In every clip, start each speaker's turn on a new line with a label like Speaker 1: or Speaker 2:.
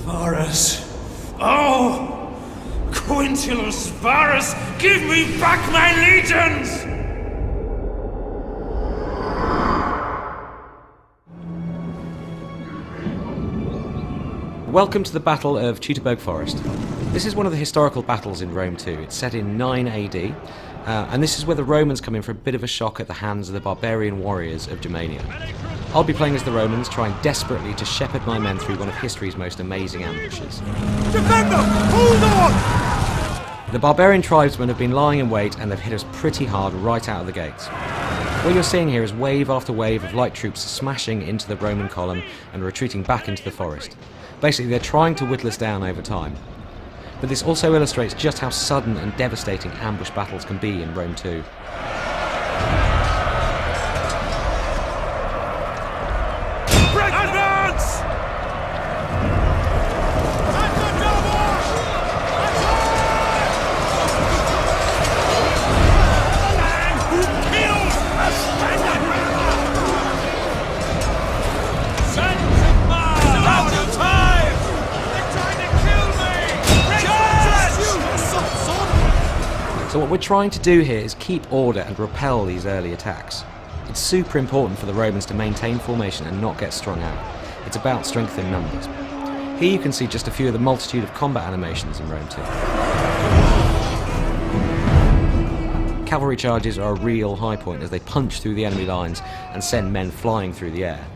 Speaker 1: Varus! Oh! Quintilis Varus! Give me back my legions!
Speaker 2: Welcome to the Battle of Teutoburg Forest. This is one of the historical battles in Rome too. It's set in 9 AD, and this is where the Romans come in for a bit of a shock at the hands of the barbarian warriors of Germania. I'll be playing as the Romans, trying desperately to shepherd my men through one of history's most amazing ambushes.
Speaker 3: Defend them! Hold on!
Speaker 2: The barbarian tribesmen have been lying in wait and they've hit us pretty hard right out of the gates. What you're seeing here is wave after wave of light troops smashing into the Roman column and retreating back into the forest. Basically, they're trying to whittle us down over time. But this also illustrates just how sudden and devastating ambush battles can be in Rome too.
Speaker 3: Advance!
Speaker 2: So what we're trying to do here is keep order and repel these early attacks. It's super important for the Romans to maintain formation and not get strung out. It's about strength in numbers. Here you can see just a few of the multitude of combat animations in Rome too. Cavalry charges are a real high point as they punch through the enemy lines and send men flying through the air.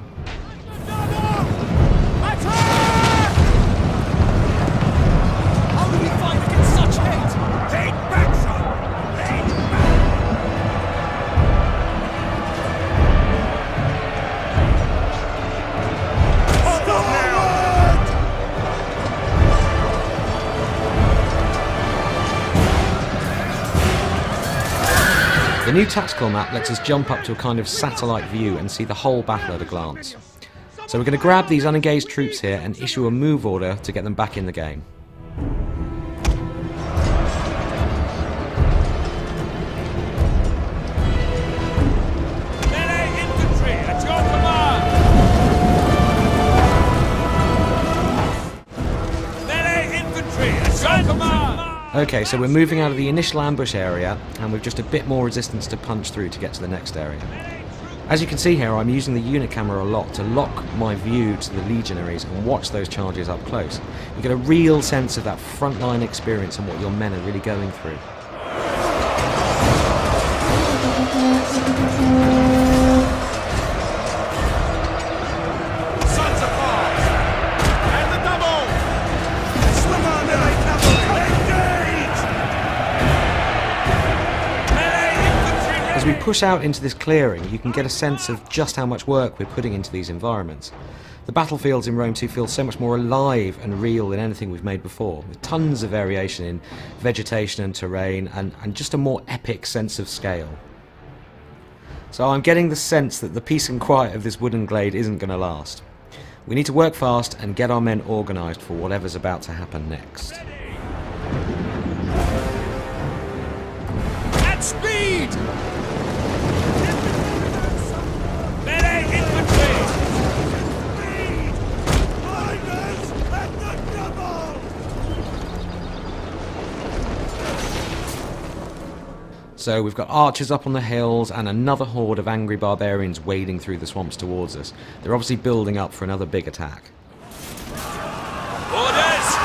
Speaker 2: The new tactical map lets us jump up to a kind of satellite view and see the whole battle at a glance. So we're going to grab these unengaged troops here and issue a move order to get them back in the game. Okay, so we're moving out of the initial ambush area and with just a bit more resistance to punch through to get to the next area. As you can see here, I'm using the unit camera a lot to lock my view to the legionaries and watch those charges up close. You get a real sense of that frontline experience and what your men are really going through. As we push out into this clearing, you can get a sense of just how much work we're putting into these environments. The battlefields in Rome 2 feel so much more alive and real than anything we've made before, with tons of variation in vegetation and terrain, and just a more epic sense of scale. So I'm getting the sense that the peace and quiet of this wooden glade isn't going to last. We need to work fast and get our men organised for whatever's about to happen next.
Speaker 3: At speed!
Speaker 2: So we've got archers up on the hills and another horde of angry barbarians wading through the swamps towards us. They're obviously building up for another big attack.
Speaker 3: Orders!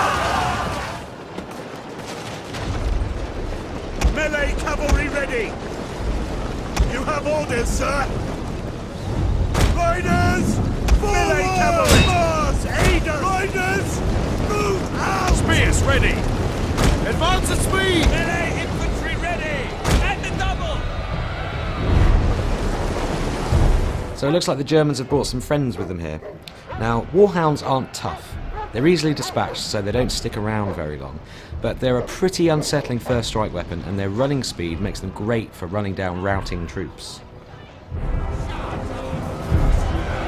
Speaker 3: Melee cavalry ready! You have orders, sir! Riders! Melee cavalry! Mars! Aid us! Riders! Move out! Spears ready! Advance at speed! Melee infantry ready! At the double!
Speaker 2: So it looks like the Germans have brought some friends with them here. Now, warhounds aren't tough. They're easily dispatched, so they don't stick around very long. But they're a pretty unsettling first strike weapon, and their running speed makes them great for running down routing troops.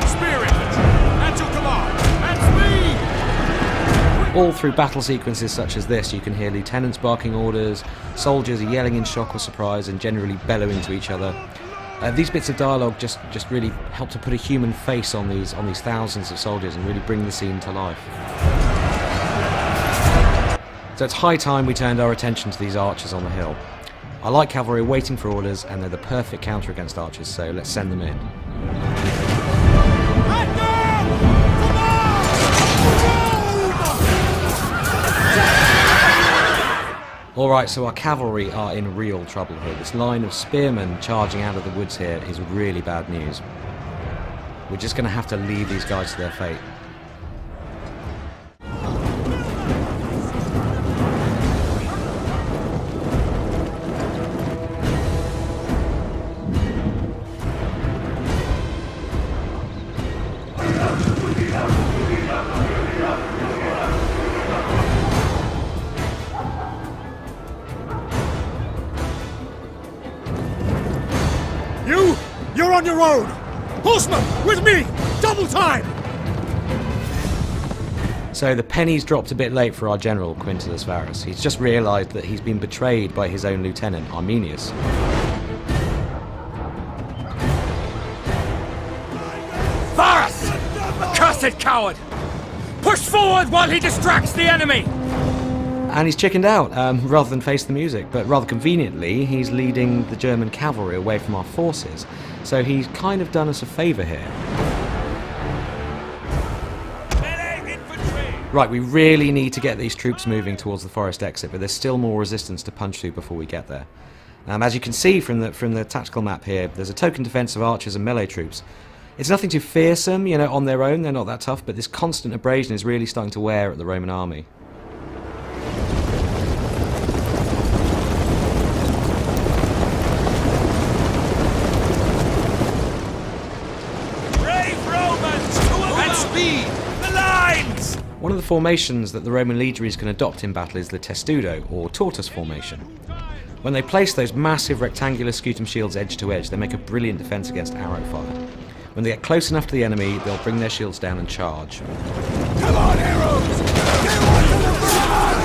Speaker 3: Spear infantry! At your command! At speed!
Speaker 2: All through battle sequences such as this, you can hear lieutenants barking orders, soldiers are yelling in shock or surprise and generally bellowing to each other. These bits of dialogue just really help to put a human face on these thousands of soldiers and really bring the scene to life. So it's high time we turned our attention to these archers on the hill. I like cavalry waiting for orders, and they're the perfect counter against archers, so let's send them in. Alright, so our cavalry are in real trouble here. This line of spearmen charging out of the woods here is really bad news. We're just going to have to leave these guys to their fate.
Speaker 3: You're on your own! Horsemen, with me! Double time!
Speaker 2: So the penny's dropped a bit late for our general, Quintillus Varus. He's just realised that he's been betrayed by his own lieutenant, Arminius.
Speaker 4: Varus! Accursed coward! Push forward while he distracts the enemy!
Speaker 2: And he's chickened out, rather than face the music, but rather conveniently, he's leading the German cavalry away from our forces. So he's kind of done us a favour here. Right, we really need to get these troops moving towards the forest exit, but there's still more resistance to punch through before we get there. As you can see from the tactical map here, there's a token defence of archers and melee troops. It's nothing too fearsome, you know, on their own, they're not that tough, but this constant abrasion is really starting to wear at the Roman army. One of the formations that the Roman legionaries can adopt in battle is the testudo, or tortoise formation. When they place those massive rectangular scutum shields edge to edge, they make a brilliant defence against arrow fire. When they get close enough to the enemy, they'll bring their shields down and charge.
Speaker 3: Come on, arrows! Get on to the front!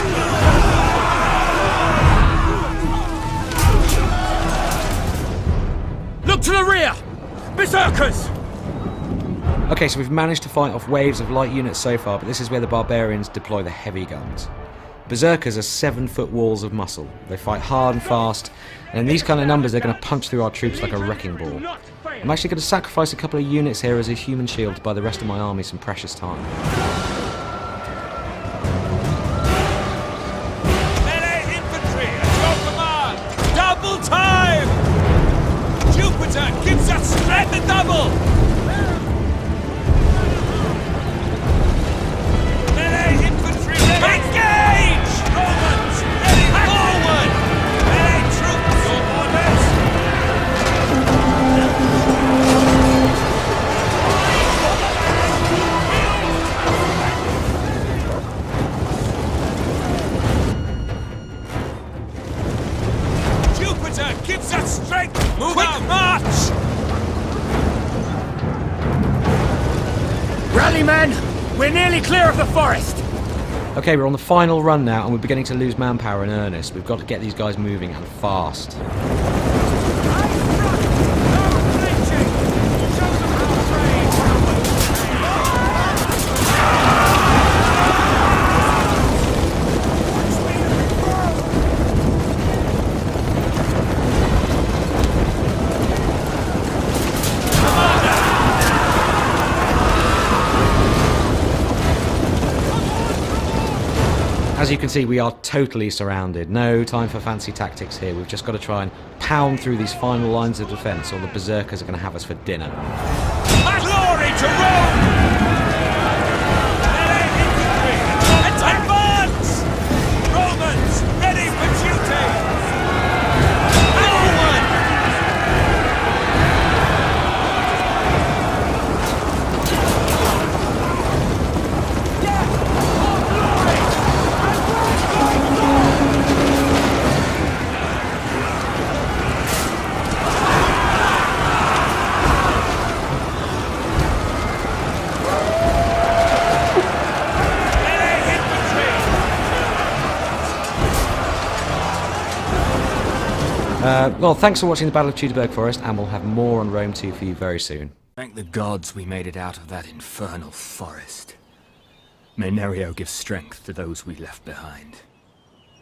Speaker 4: Look to the rear! Berserkers!
Speaker 2: Okay, so we've managed to fight off waves of light units so far, but this is where the barbarians deploy the heavy guns. Berserkers are 7-foot walls of muscle. They fight hard and fast, and in these kind of numbers they're going to punch through our troops like a wrecking ball. I'm actually going to sacrifice a couple of units here as a human shield to buy the rest of my army some precious time.
Speaker 4: Melee infantry at your command! Double time! Jupiter gives us strength and double! Engage! Romans, ready forward! Melee troops, your orders! Jupiter gives us strength! Move Quick out. March! Rally, men! We're nearly clear of the forest!
Speaker 2: Okay, we're on the final run now, and we're beginning to lose manpower in earnest. We've got to get these guys moving, and fast. As you can see, we are totally surrounded. No time for fancy tactics here. We've just got to try and pound through these final lines of defence, or the berserkers are going to have us for dinner.
Speaker 4: Glory to Rome! Melee infantry! Advance! Romans, ready for duty! Forward!
Speaker 2: Well, thanks for watching the Battle of Teutoburg Forest, and we'll have more on Rome 2 for you very soon.
Speaker 5: Thank the gods we made it out of that infernal forest. May Nerio give strength to those we left behind.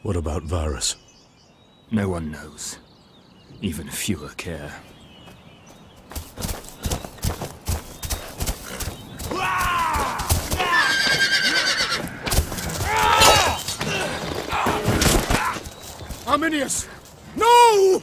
Speaker 3: What about Varus?
Speaker 5: No one knows. Even fewer care.
Speaker 3: Arminius! No!